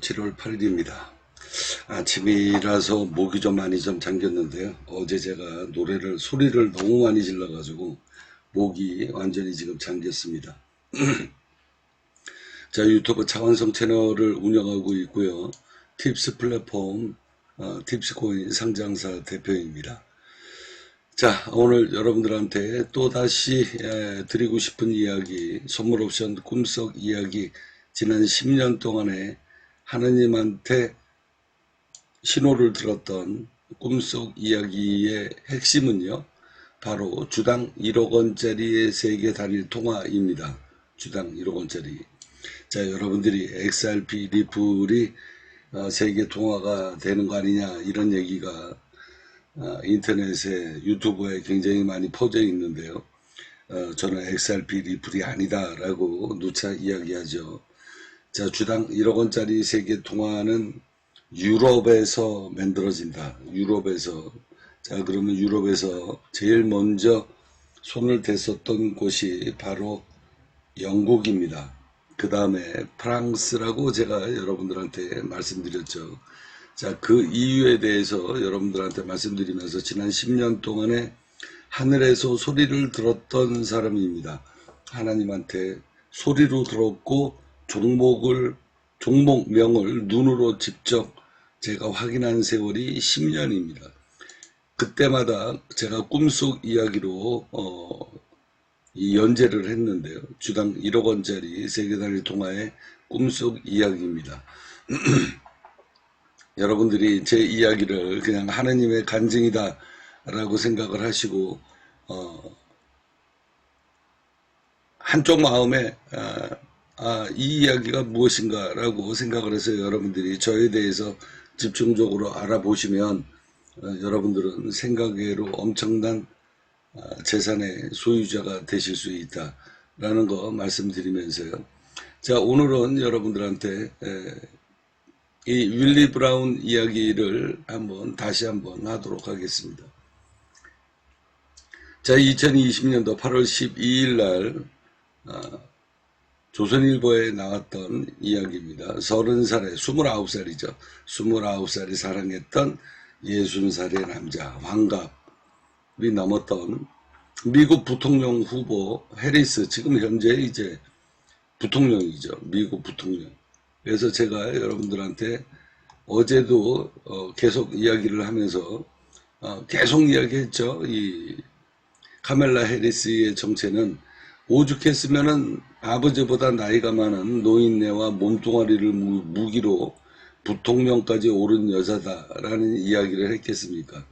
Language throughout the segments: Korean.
7월 8일입니다. 아침이라서 목이 좀 많이 잠겼는데요. 어제 제가 소리를 너무 많이 질러가지고 목이 완전히 지금 잠겼습니다. 자, 유튜브 차원성 채널을 운영하고 있고요. 팁스 플랫폼 팁스코인 상장사 대표입니다. 자, 오늘 여러분들한테 또다시 드리고 싶은 이야기, 선물옵션 꿈속 이야기, 지난 10년 동안에 하느님한테 신호를 들었던 꿈속 이야기의 핵심은요, 바로 주당 1억 원짜리의 세계 단일 통화입니다. 주당 1억 원짜리. 자, 여러분들이 XRP 리플이 세계 통화가 되는 거 아니냐, 이런 얘기가 인터넷에, 유튜브에 굉장히 많이 퍼져 있는데요. 저는 XRP 리플이 아니다라고 누차 이야기하죠. 자, 주당 1억 원짜리 세계 통화는 유럽에서 만들어진다. 유럽에서. 자, 그러면 유럽에서 제일 먼저 손을 댔었던 곳이 바로 영국입니다. 그 다음에 프랑스라고 제가 여러분들한테 말씀드렸죠. 자, 그 이유에 대해서 여러분들한테 말씀드리면서 지난 10년 동안에 하늘에서 소리를 들었던 사람입니다. 하나님한테 소리로 들었고 종목명을 눈으로 직접 제가 확인한 세월이 10년입니다. 그때마다 제가 꿈속 이야기로 이 연재를 했는데요. 주당 1억 원짜리 세계단일 통화의 꿈속 이야기입니다. 여러분들이 제 이야기를 그냥 하느님의 간증이다 라고 생각을 하시고 한쪽 마음에 이 이야기가 무엇인가 라고 생각을 해서 여러분들이 저에 대해서 집중적으로 알아보시면 여러분들은 생각외로 엄청난 재산의 소유자가 되실 수 있다 라는 거 말씀드리면서요. 자, 오늘은 여러분들한테 이 윌리 브라운 이야기를 다시 한번 하도록 하겠습니다. 자, 2020년도 8월 12일 날 조선일보에 나왔던 이야기입니다. 30살에 29살이죠. 29살이 사랑했던 60살의 남자 환갑이 넘었던 미국 부통령 후보 해리스, 지금 현재 이제 부통령이죠. 미국 부통령. 그래서 제가 여러분들한테 어제도 계속 이야기를 하면서 계속 이야기했죠. 이 카멜라 해리스의 정체는 오죽했으면은 아버지보다 나이가 많은 노인네와 몸뚱아리를 무기로 부통령까지 오른 여자다라는 이야기를 했겠습니까?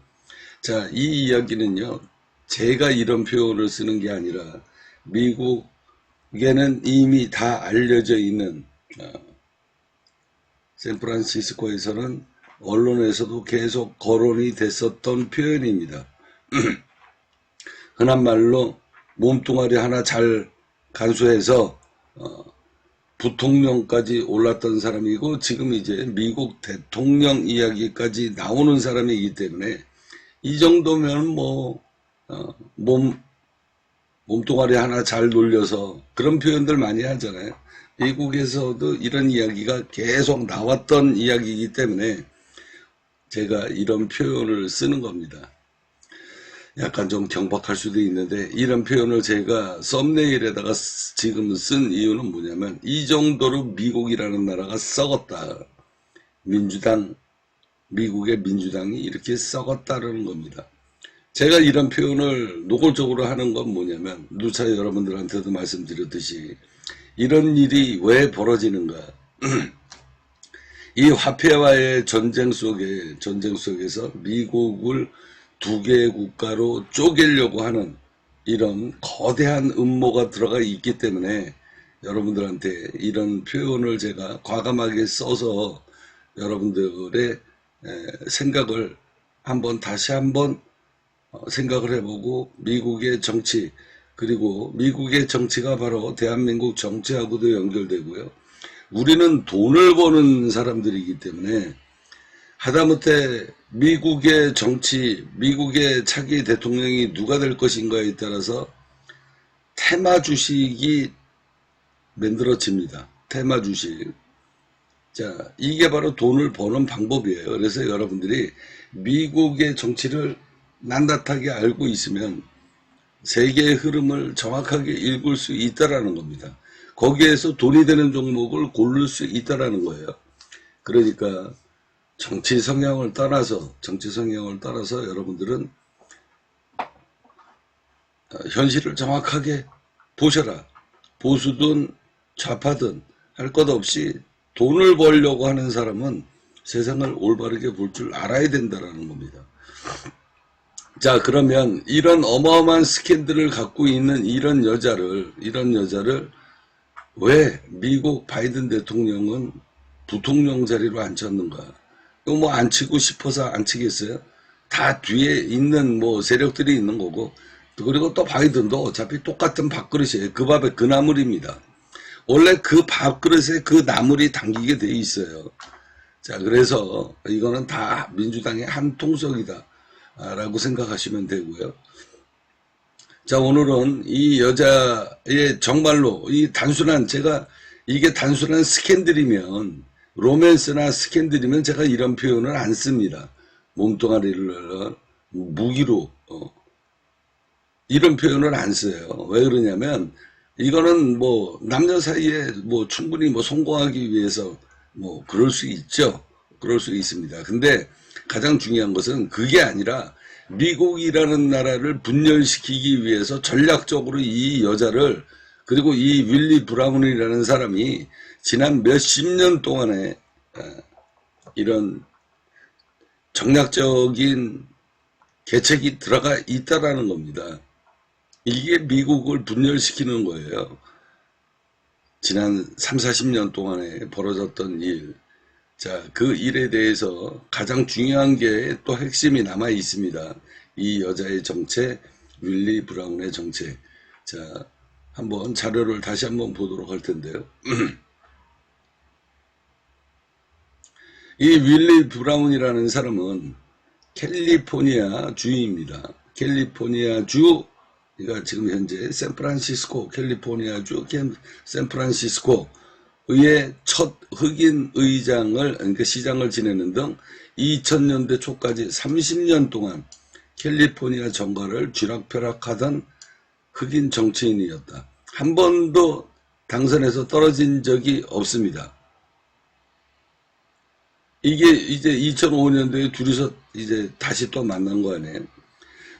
자, 이 이야기는요, 제가 이런 표현을 쓰는 게 아니라 미국에는 이미 다 알려져 있는 샌프란시스코에서는 언론에서도 계속 거론이 됐었던 표현입니다. 흔한 말로 몸뚱아리 하나 잘 간수해서 부통령까지 올랐던 사람이고, 지금 이제 미국 대통령 이야기까지 나오는 사람이기 때문에 이 정도면 몸뚱아리 하나 잘 놀려서 그런 표현들 많이 하잖아요. 미국에서도 이런 이야기가 계속 나왔던 이야기이기 때문에 제가 이런 표현을 쓰는 겁니다. 약간 좀 경박할 수도 있는데, 이런 표현을 제가 썸네일에다가 지금 쓴 이유는 뭐냐면, 이 정도로 미국이라는 나라가 썩었다. 미국의 민주당이 이렇게 썩었다라는 겁니다. 제가 이런 표현을 노골적으로 하는 건 뭐냐면, 누차 여러분들한테도 말씀드렸듯이 이런 일이 왜 벌어지는가. 이 화폐와의 전쟁 속에서 미국을 두 개의 국가로 쪼개려고 하는 이런 거대한 음모가 들어가 있기 때문에 여러분들한테 이런 표현을 제가 과감하게 써서 여러분들의 생각을 다시 한번 생각을 해보고, 미국의 정치, 그리고 미국의 정치가 바로 대한민국 정치하고도 연결되고요. 우리는 돈을 버는 사람들이기 때문에 하다못해 미국의 정치, 미국의 차기 대통령이 누가 될 것인가에 따라서 테마 주식이 만들어집니다. 테마 주식. 자, 이게 바로 돈을 버는 방법이에요. 그래서 여러분들이 미국의 정치를 낱낱하게 알고 있으면 세계의 흐름을 정확하게 읽을 수 있다라는 겁니다. 거기에서 돈이 되는 종목을 고를 수 있다라는 거예요. 그러니까 정치 성향을 따라서 여러분들은 현실을 정확하게 보셔라. 보수든 좌파든 할 것 없이 돈을 벌려고 하는 사람은 세상을 올바르게 볼 줄 알아야 된다라는 겁니다. 자, 그러면 이런 어마어마한 스캔들을 갖고 있는 이런 여자를 왜 미국 바이든 대통령은 부통령 자리로 앉혔는가? 이거 뭐 앉히고 싶어서 앉히겠어요? 다 뒤에 있는 뭐 세력들이 있는 거고, 그리고 또 바이든도 어차피 똑같은 밥그릇이에요. 그 밥에 그 나물입니다. 원래 그 밥그릇에 그 나물이 담기게 돼 있어요. 자, 그래서 이거는 다 민주당의 한 통속이다 라고 생각하시면 되고요. 자, 오늘은 이 여자의 정말로 이게 단순한 스캔들이면, 로맨스나 스캔들이면 제가 이런 표현을 안 씁니다. 몸뚱아리를 무기로 이런 표현을 안 써요. 왜 그러냐면 이거는 뭐 남녀 사이에 뭐 충분히 뭐 성공하기 위해서 뭐 그럴 수 있죠. 그럴 수 있습니다. 근데 가장 중요한 것은 그게 아니라 미국이라는 나라를 분열시키기 위해서 전략적으로 이 여자를, 그리고 이 윌리 브라운이라는 사람이 지난 몇십 년 동안에 이런 정략적인 계책이 들어가 있다라는 겁니다. 이게 미국을 분열시키는 거예요. 지난 3, 40년 동안에 벌어졌던 일. 자, 그 일에 대해서 가장 중요한 게 또 핵심이 남아 있습니다. 이 여자의 정체, 윌리 브라운의 정체. 자, 한번 자료를 다시 한번 보도록 할 텐데요. 이 윌리 브라운이라는 사람은 캘리포니아 주입니다. 캘리포니아 주, 그러니까 지금 현재 샌프란시스코, 캘리포니아 주 샌프란시스코의 첫 흑인 의장을, 그러니까 시장을 지내는 등 2000년대 초까지 30년 동안 캘리포니아 정가를 쥐락펴락하던 흑인 정치인이었다. 한 번도 당선에서 떨어진 적이 없습니다. 이게 이제 2005년도에 둘이서 이제 다시 또 만난 거 아니에요.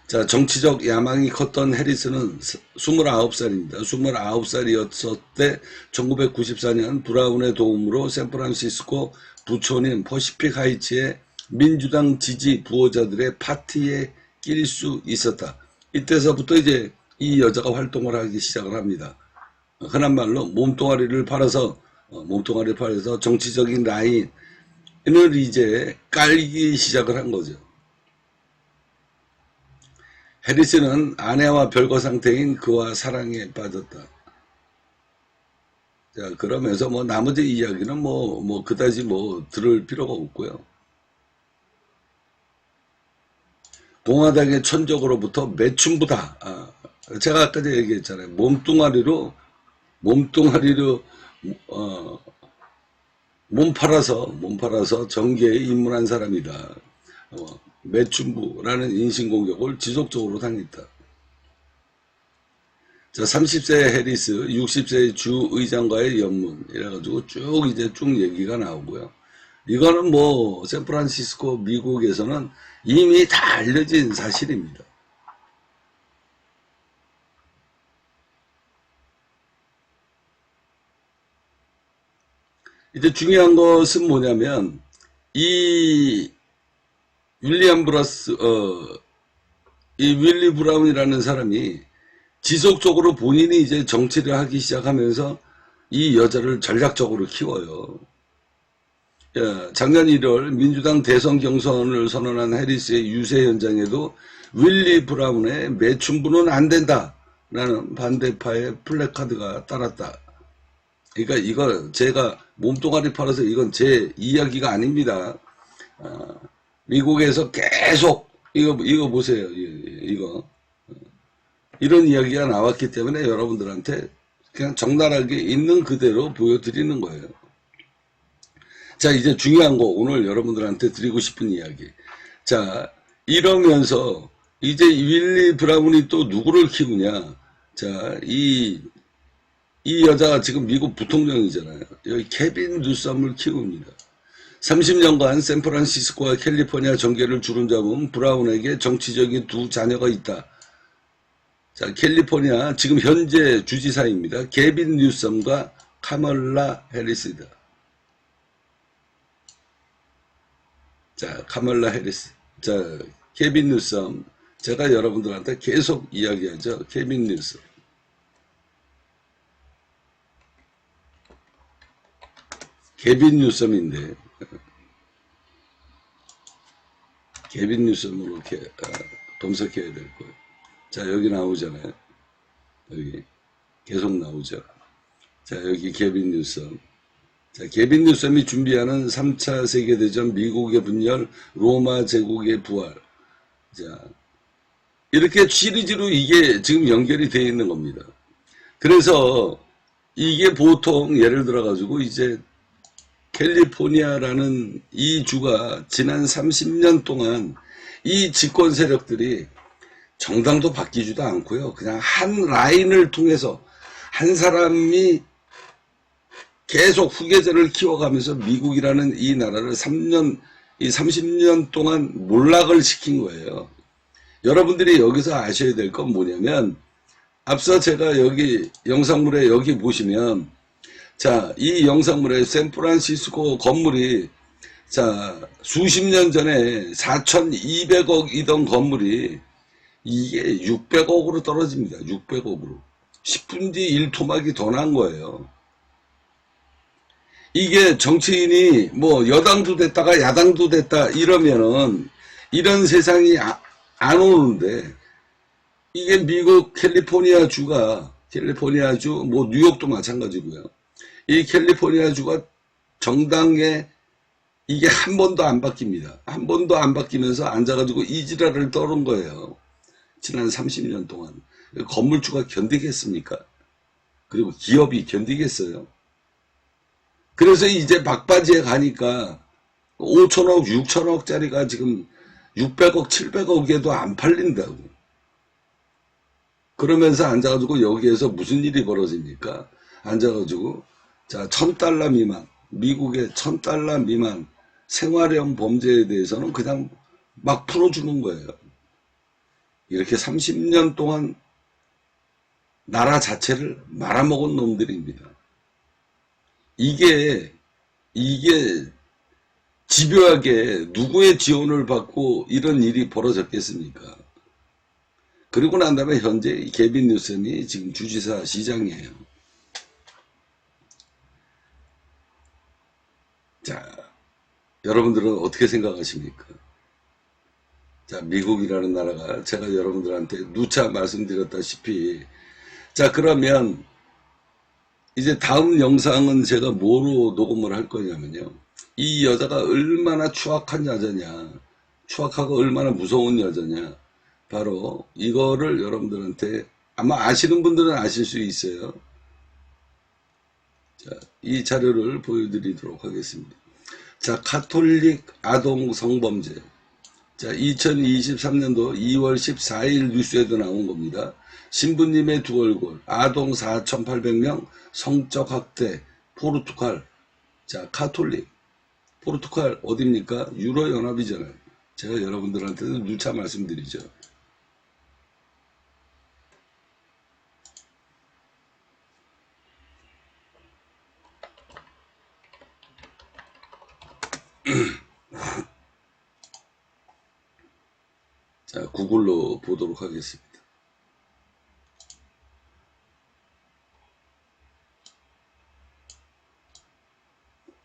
자, 정치적 야망이 컸던 해리스는 29살입니다. 29살이었을 때 1994년 브라운의 도움으로 샌프란시스코 부촌인 퍼시픽 하이츠의 민주당 지지 부호자들의 파티에 낄 수 있었다. 이때서부터 이제 이 여자가 활동을 하기 시작을 합니다. 흔한 말로 몸뚱아리를 팔아서 정치적인 라인을 이제 깔기 시작을 한 거죠. 해리스는 아내와 별거 상태인 그와 사랑에 빠졌다. 자, 그러면서 뭐 나머지 이야기는 그다지 들을 필요가 없고요. 공화당의 천적으로부터 매춘부다. 제가 아까 얘기했잖아요. 몸뚱아리로 몸 팔아서 정계에 입문한 사람이다. 매춘부라는 인신공격을 지속적으로 당했다. 자, 30세 해리스, 60세 주 의장과의 연문 이래가지고 쭉 얘기가 나오고요. 이거는 샌프란시스코 미국에서는 이미 다 알려진 사실입니다. 이제 중요한 것은 뭐냐면 이 윌리 브라운이라는 사람이 지속적으로 본인이 이제 정치를 하기 시작하면서 이 여자를 전략적으로 키워요. 작년 1월 민주당 대선 경선을 선언한 해리스의 유세 현장에도 윌리 브라운의 매춘부는 안 된다라는 반대파의 플래카드가 따랐다. 그러니까 이거 제가 몸뚱아리 팔아서 이건 제 이야기가 아닙니다. 미국에서 계속 이거 보세요. 이거 이런 이야기가 나왔기 때문에 여러분들한테 그냥 적나라하게 있는 그대로 보여드리는 거예요. 자, 이제 중요한 거 오늘 여러분들한테 드리고 싶은 이야기. 자, 이러면서 이제 윌리 브라운이 또 누구를 키우냐. 자, 이 여자가 지금 미국 부통령이잖아요. 여기 케빈 뉴섬을 키웁니다. 30년간 샌프란시스코와 캘리포니아 정계를 주름잡은 브라운에게 정치적인 두 자녀가 있다. 자, 캘리포니아 지금 현재 주지사입니다. 케빈 뉴섬과 카멀라 해리스다. 자, 카멀라 해리스. 자, 케빈 뉴섬. 제가 여러분들한테 계속 이야기하죠. 케빈 뉴섬. 케빈 뉴섬인데, 케빈 뉴섬으로 이렇게 검색해야 될 거예요. 자, 여기 나오잖아요. 여기 계속 나오죠. 자, 여기 케빈 뉴섬. 자, 케빈 뉴섬이 준비하는 3차 세계대전, 미국의 분열, 로마 제국의 부활. 자, 이렇게 시리즈로 이게 지금 연결이 되어 있는 겁니다. 그래서 이게 보통 예를 들어 가지고 이제 캘리포니아라는 이 주가 지난 30년 동안 이 집권 세력들이 정당도 바뀌지도 않고요. 그냥 한 라인을 통해서 한 사람이 계속 후계자를 키워가면서 미국이라는 이 나라를 30년 동안 몰락을 시킨 거예요. 여러분들이 여기서 아셔야 될 건 뭐냐면, 앞서 제가 여기 영상물에 여기 보시면, 자, 이 영상물에 샌프란시스코 건물이, 자, 수십 년 전에 4,200억이던 건물이 이게 600억으로 떨어집니다. 600억으로. 10분지 1토막이 더 난 거예요. 이게 정치인이 뭐 여당도 됐다가 야당도 됐다 이러면은 이런 세상이 안 오는데, 이게 미국 캘리포니아 주가, 캘리포니아 주, 뭐 뉴욕도 마찬가지고요. 이 캘리포니아 주가 정당에 이게 한 번도 안 바뀝니다. 한 번도 안 바뀌면서 앉아가지고 이지랄을 떠는 거예요. 지난 30년 동안. 건물주가 견디겠습니까? 그리고 기업이 견디겠어요? 그래서 이제 막바지에 가니까 5천억, 6천억짜리가 지금 600억, 700억에도 안 팔린다고. 그러면서 앉아가지고 여기에서 무슨 일이 벌어집니까? 앉아가지고, 자, $1,000 미만, 미국의 $1,000 미만 생활형 범죄에 대해서는 그냥 막 풀어주는 거예요. 이렇게 30년 동안 나라 자체를 말아먹은 놈들입니다. 이게 집요하게 누구의 지원을 받고 이런 일이 벌어졌겠습니까? 그리고 난 다음에 현재 케빈 뉴섬이 지금 주지사 시장이에요. 자, 여러분들은 어떻게 생각하십니까? 자, 미국이라는 나라가 제가 여러분들한테 누차 말씀드렸다시피, 자, 그러면 이제 다음 영상은 제가 뭐로 녹음을 할 거냐면요. 이 여자가 얼마나 추악한 여자냐, 추악하고 얼마나 무서운 여자냐, 바로 이거를 여러분들한테 아마 아시는 분들은 아실 수 있어요. 자, 이 자료를 보여드리도록 하겠습니다. 자, 가톨릭 아동 성범죄. 자, 2023년도 2월 14일 뉴스에도 나온 겁니다. 신부님의 두 얼굴, 아동 4,800명, 성적 학대, 포르투갈. 자, 가톨릭. 포르투갈 어딥니까? 유로연합이잖아요. 제가 여러분들한테는 누차 말씀드리죠. 자, 구글로 보도록 하겠습니다.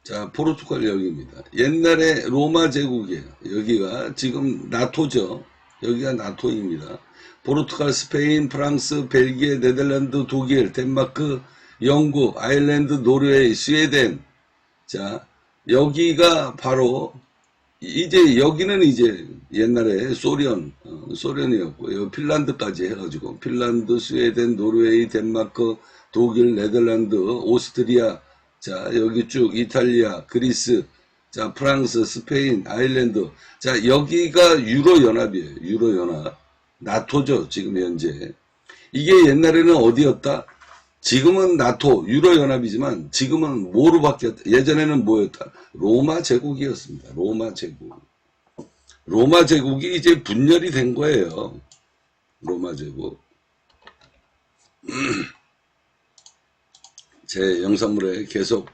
자, 포르투갈 여기입니다. 옛날에 로마 제국이에요. 여기가 지금 나토죠. 여기가 나토입니다. 포르투갈, 스페인, 프랑스, 벨기에, 네덜란드, 독일, 덴마크, 영국, 아일랜드, 노르웨이, 스웨덴. 자, 여기가 바로 이제 여기는 이제 옛날에 소련이었고요. 핀란드까지 해가지고 핀란드, 스웨덴, 노르웨이, 덴마크, 독일, 네덜란드, 오스트리아. 자, 여기 쭉 이탈리아, 그리스, 자, 프랑스, 스페인, 아일랜드. 자, 여기가 유로연합이에요. 유로연합. 나토죠, 지금 현재. 이게 옛날에는 어디였다? 지금은 나토, 유로연합이지만 지금은 뭐로 바뀌었다? 예전에는 뭐였다? 로마 제국이었습니다. 로마 제국. 로마 제국이 이제 분열이 된 거예요. 로마 제국. 제 영상물에 계속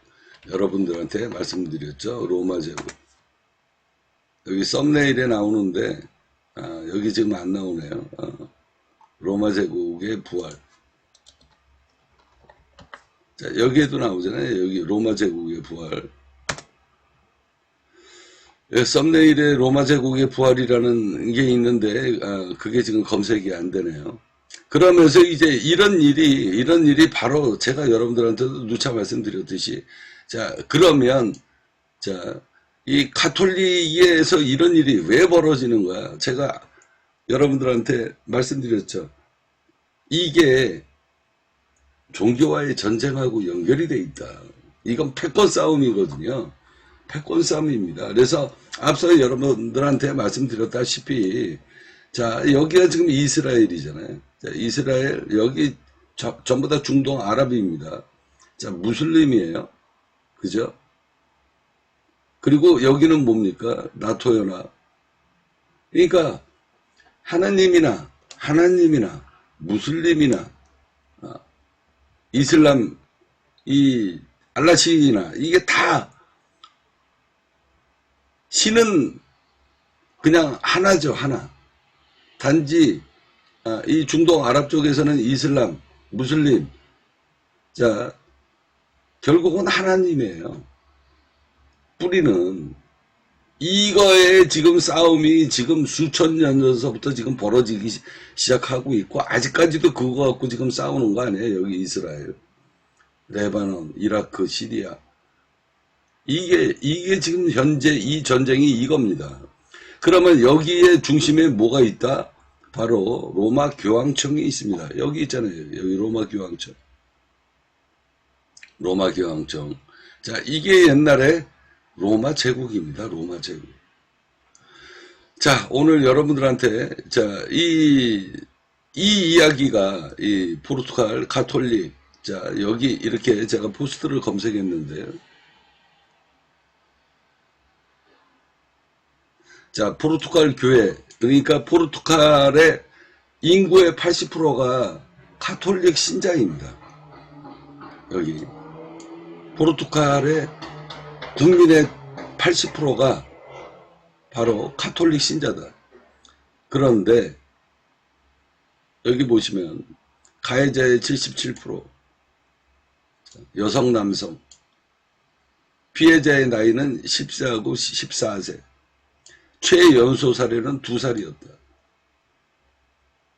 여러분들한테 말씀드렸죠. 로마 제국. 여기 썸네일에 나오는데 여기 지금 안 나오네요. 로마 제국의 부활. 자, 여기에도 나오잖아요. 여기 로마 제국의 부활. 썸네일에 로마 제국의 부활이라는 게 있는데 그게 지금 검색이 안 되네요. 그러면서 이제 이런 일이 바로 제가 여러분들한테도 누차 말씀드렸듯이, 자, 그러면, 자, 이 가톨릭에서 이런 일이 왜 벌어지는 거야? 제가 여러분들한테 말씀드렸죠. 이게 종교와의 전쟁하고 연결이 돼 있다. 이건 패권 싸움이거든요. 패권 싸움입니다. 그래서 앞서 여러분들한테 말씀드렸다시피, 자, 여기가 지금 이스라엘이잖아요. 자, 이스라엘, 여기 전부 다 중동 아랍입니다. 자, 무슬림이에요. 그죠? 그리고 여기는 뭡니까? 나토 연합. 그러니까 하나님이나 무슬림이나 이슬람, 이 알라신이나 이게 다 신은 그냥 하나죠, 하나. 단지 이 중동 아랍 쪽에서는 이슬람, 무슬림, 자, 결국은 하나님이에요. 뿌리는. 이거에 지금 싸움이 지금 수천 년 전서부터 지금 벌어지기 시작하고 있고, 아직까지도 그거 갖고 지금 싸우는 거 아니에요. 여기 이스라엘, 레바논, 이라크, 시리아. 이게 지금 현재 이 전쟁이 이겁니다. 그러면 여기에 중심에 뭐가 있다? 바로 로마 교황청이 있습니다. 여기 있잖아요. 여기 로마 교황청. 로마 교황청. 자, 이게 옛날에 로마 제국입니다. 로마 제국. 자, 오늘 여러분들한테, 자, 이 이야기가, 이 포르투갈 가톨릭, 자, 여기 이렇게 제가 포스트를 검색했는데요. 자, 포르투갈 교회, 그러니까 포르투갈의 인구의 80%가 가톨릭 신자입니다. 여기. 포르투갈의 국민의 80%가 바로 가톨릭 신자다. 그런데 여기 보시면 가해자의 77%, 여성, 남성, 피해자의 나이는 10세하고 14세, 최연소 사례는 2살이었다.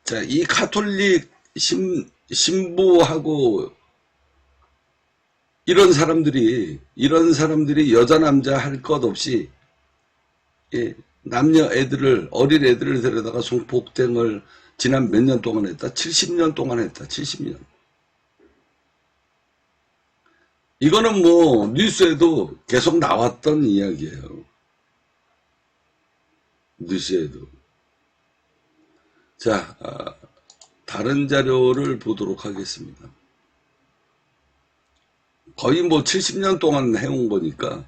자, 이 가톨릭 신부하고 이런 사람들이 여자 남자 할 것 없이, 예, 남녀 애들을, 어린 애들을 데려다가 성폭행을 지난 몇 년 동안 했다? 70년 동안 했다. 70년. 이거는 뭐 뉴스에도 계속 나왔던 이야기예요. 뉴스에도. 자, 다른 자료를 보도록 하겠습니다. 거의 뭐 70년 동안 해온 거니까.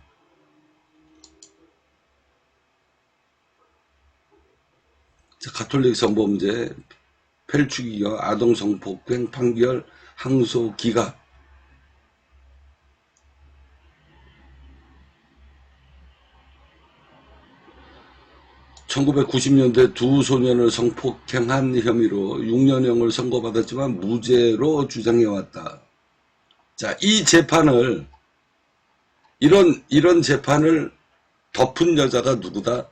자, 가톨릭 성범죄, 펠추기경, 아동 성폭행 판결, 항소 기각. (1990년대) 두 소년을 성폭행한 혐의로 6년형을 선고받았지만 무죄로 주장해왔다. 자, 이 재판을, 이런 재판을 덮은 여자가 누구다?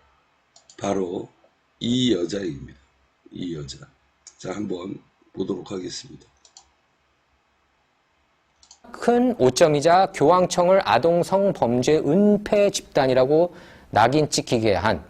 바로 이 여자입니다. 이 여자. 자, 한번 보도록 하겠습니다. 큰 오점이자 교황청을 아동 성범죄 은폐 집단이라고 낙인 찍히게 한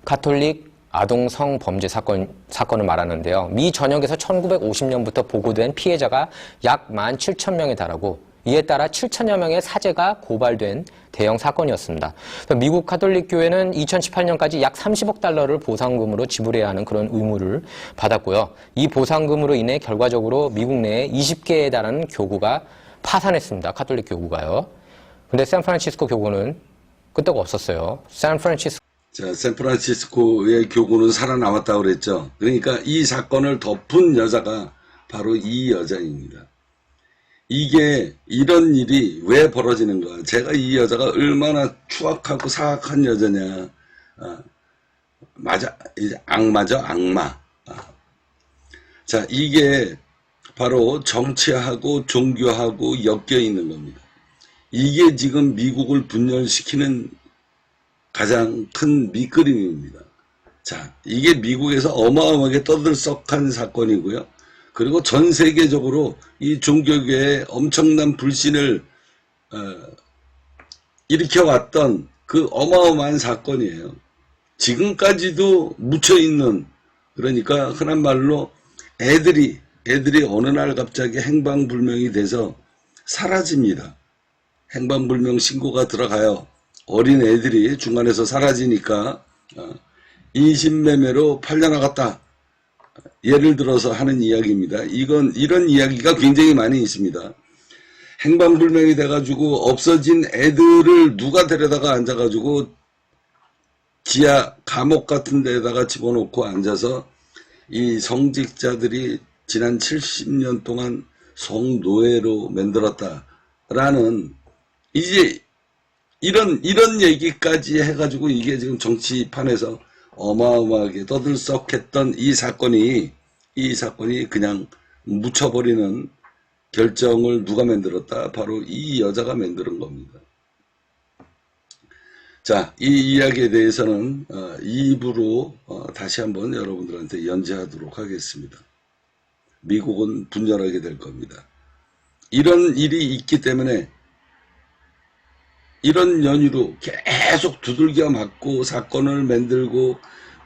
가톨릭 아동 성범죄 사건을 말하는데요. 미 전역에서 1950년부터 보고된 피해자가 약 17,000명에 달하고 이에 따라 7천여 명의 사제가 고발된 대형 사건이었습니다. 미국 가톨릭 교회는 2018년까지 약 30억 달러를 보상금으로 지불해야 하는 그런 의무를 받았고요. 이 보상금으로 인해 결과적으로 미국 내에 20개에 달하는 교구가 파산했습니다. 가톨릭 교구가요. 근데 샌프란시스코 교구는 끄떡 없었어요. 자, 샌프란시스코의 교구는 살아남았다고 그랬죠. 그러니까 이 사건을 덮은 여자가 바로 이 여자입니다. 이게 이런 일이 왜 벌어지는가? 제가 이 여자가 얼마나 추악하고 사악한 여자냐? 맞아, 이제 악마죠, 악마. 자, 이게 바로 정치하고 종교하고 엮여 있는 겁니다. 이게 지금 미국을 분열시키는 가장 큰 밑그림입니다. 자, 이게 미국에서 어마어마하게 떠들썩한 사건이고요. 그리고 전 세계적으로 이 종교계에 엄청난 불신을 일으켜왔던 그 어마어마한 사건이에요. 지금까지도 묻혀있는, 그러니까 흔한 말로 애들이 어느 날 갑자기 행방불명이 돼서 사라집니다. 행방불명 신고가 들어가요. 어린 애들이 중간에서 사라지니까 인신매매로 팔려나갔다. 예를 들어서 하는 이야기입니다. 이런 이야기가 굉장히 많이 있습니다. 행방불명이 돼가지고 없어진 애들을 누가 데려다가 앉아가지고 지하 감옥 같은 데다가 집어넣고 앉아서 이 성직자들이 지난 70년 동안 성노예로 만들었다라는 이제 이런 얘기까지 해가지고 이게 지금 정치판에서 어마어마하게 떠들썩했던 이 사건이 그냥 묻혀버리는 결정을 누가 만들었다? 바로 이 여자가 만드는 겁니다. 자, 이 이야기에 대해서는 2부로 다시 한번 여러분들한테 연재하도록 하겠습니다. 미국은 분열하게 될 겁니다. 이런 일이 있기 때문에 이런 연유로 계속 두들겨 맞고 사건을 만들고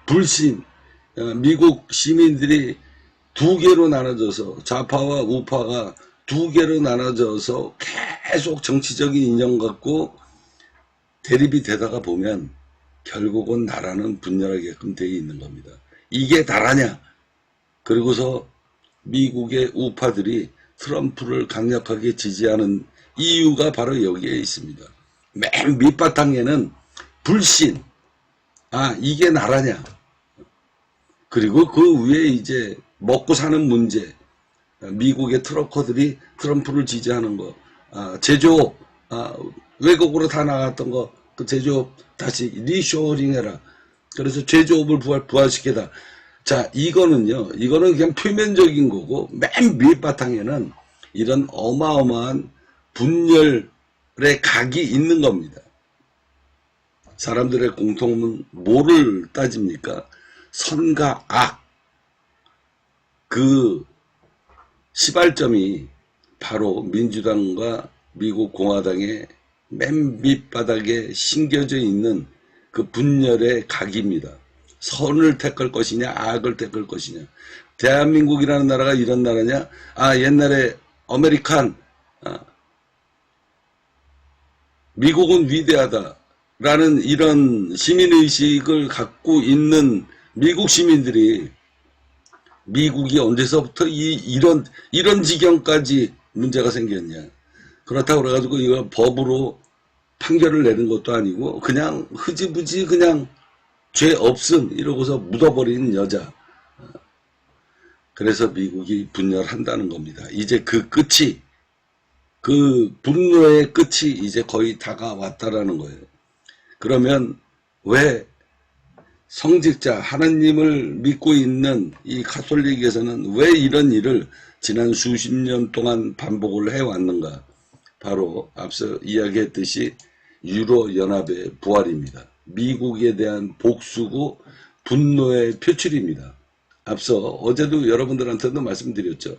불신, 미국 시민들이 두 개로 나눠져서 좌파와 우파가 두 개로 나눠져서 계속 정치적인 인연 갖고 대립이 되다가 보면 결국은 나라는 분열하게끔 되어 있는 겁니다. 이게 나라냐? 그리고서 미국의 우파들이 트럼프를 강력하게 지지하는 이유가 바로 여기에 있습니다. 맨 밑바탕에는 불신, 이게 나라냐? 그리고 그 위에 이제 먹고 사는 문제, 미국의 트럭커들이 트럼프를 지지하는 거, 제조업, 외국으로 다 나갔던 거, 그 제조업 다시 리쇼어링 해라. 그래서 제조업을 부활시켜라. 자, 이거는 그냥 표면적인 거고, 맨 밑바탕에는 이런 어마어마한 분열의 각이 있는 겁니다. 사람들의 공통은 뭐를 따집니까? 선과 악. 그 시발점이 바로 민주당과 미국 공화당의 맨 밑바닥에 심겨져 있는 그 분열의 각입니다. 선을 택할 것이냐, 악을 택할 것이냐. 대한민국이라는 나라가 이런 나라냐? 옛날에 아메리칸, 미국은 위대하다라는 이런 시민의식을 갖고 있는 미국 시민들이 미국이 언제서부터 이런 지경까지 문제가 생겼냐. 그렇다고 그래가지고 이걸 법으로 판결을 내는 것도 아니고 그냥 흐지부지 그냥 죄 없음 이러고서 묻어버리는 여자. 그래서 미국이 분열한다는 겁니다. 이제 그 끝이, 그 분노의 끝이 이제 거의 다가왔다라는 거예요. 그러면 왜 성직자 하나님을 믿고 있는 이 가톨릭에서는 왜 이런 일을 지난 수십 년 동안 반복을 해왔는가? 바로 앞서 이야기했듯이 유로연합의 부활입니다. 미국에 대한 복수고 분노의 표출입니다. 앞서 어제도 여러분들한테도 말씀드렸죠.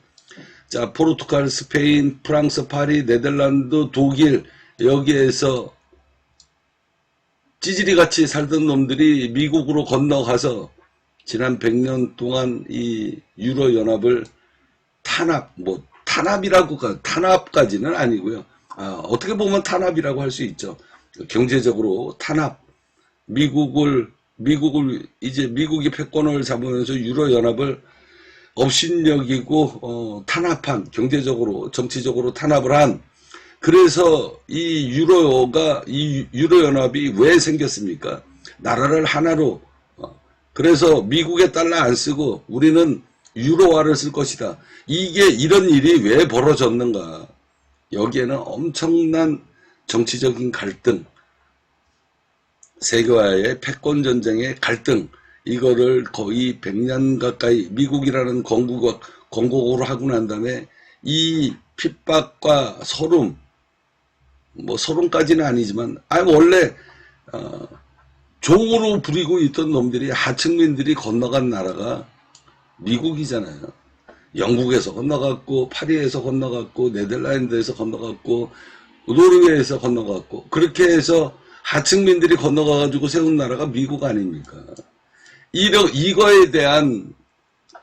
자, 포르투갈, 스페인, 프랑스, 파리, 네덜란드, 독일 여기에서 찌질이같이 살던 놈들이 미국으로 건너가서 지난 100년 동안 이 유로연합을 탄압까지는 아니고요. 어떻게 보면 탄압이라고 할 수 있죠. 경제적으로 탄압. 이제 미국이 패권을 잡으면서 유로연합을 업신여기고 탄압한, 경제적으로 정치적으로 탄압을 한, 그래서 이 유로연합이 왜 생겼습니까? 나라를 하나로, 그래서 미국의 달러 안 쓰고 우리는 유로화를 쓸 것이다. 이런 일이 왜 벌어졌는가? 여기에는 엄청난 정치적인 갈등, 세계화의 패권전쟁의 갈등, 이거를 거의 100년 가까이 미국이라는 건국으로 하고 난 다음에 이 핍박과 소름, 소름까지는 아니지만, 원래, 종으로 부리고 있던 놈들이, 하층민들이 건너간 나라가 미국이잖아요. 영국에서 건너갔고, 파리에서 건너갔고, 네덜란드에서 건너갔고, 노르웨이에서 건너갔고, 그렇게 해서 하층민들이 건너가가지고 세운 나라가 미국 아닙니까? 이거에 대한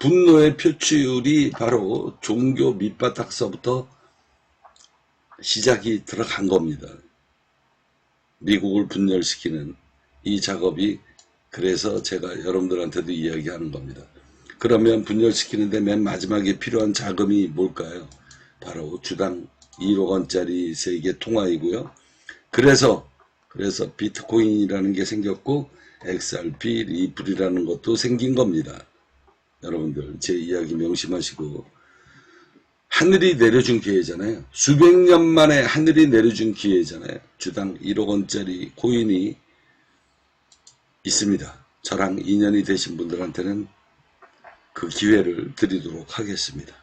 분노의 표출이 바로 종교 밑바닥서부터 시작이 들어간 겁니다. 미국을 분열시키는 이 작업이, 그래서 제가 여러분들한테도 이야기하는 겁니다. 그러면 분열시키는데 맨 마지막에 필요한 자금이 뭘까요? 바로 주당 1억 원짜리 세계 통화이고요. 그래서 비트코인이라는 게 생겼고 XRP, 리플이라는 것도 생긴 겁니다. 여러분들 제 이야기 명심하시고, 하늘이 내려준 기회잖아요. 수백 년 만에 하늘이 내려준 기회잖아요. 주당 1억 원짜리 코인이 있습니다. 저랑 인연이 되신 분들한테는 그 기회를 드리도록 하겠습니다.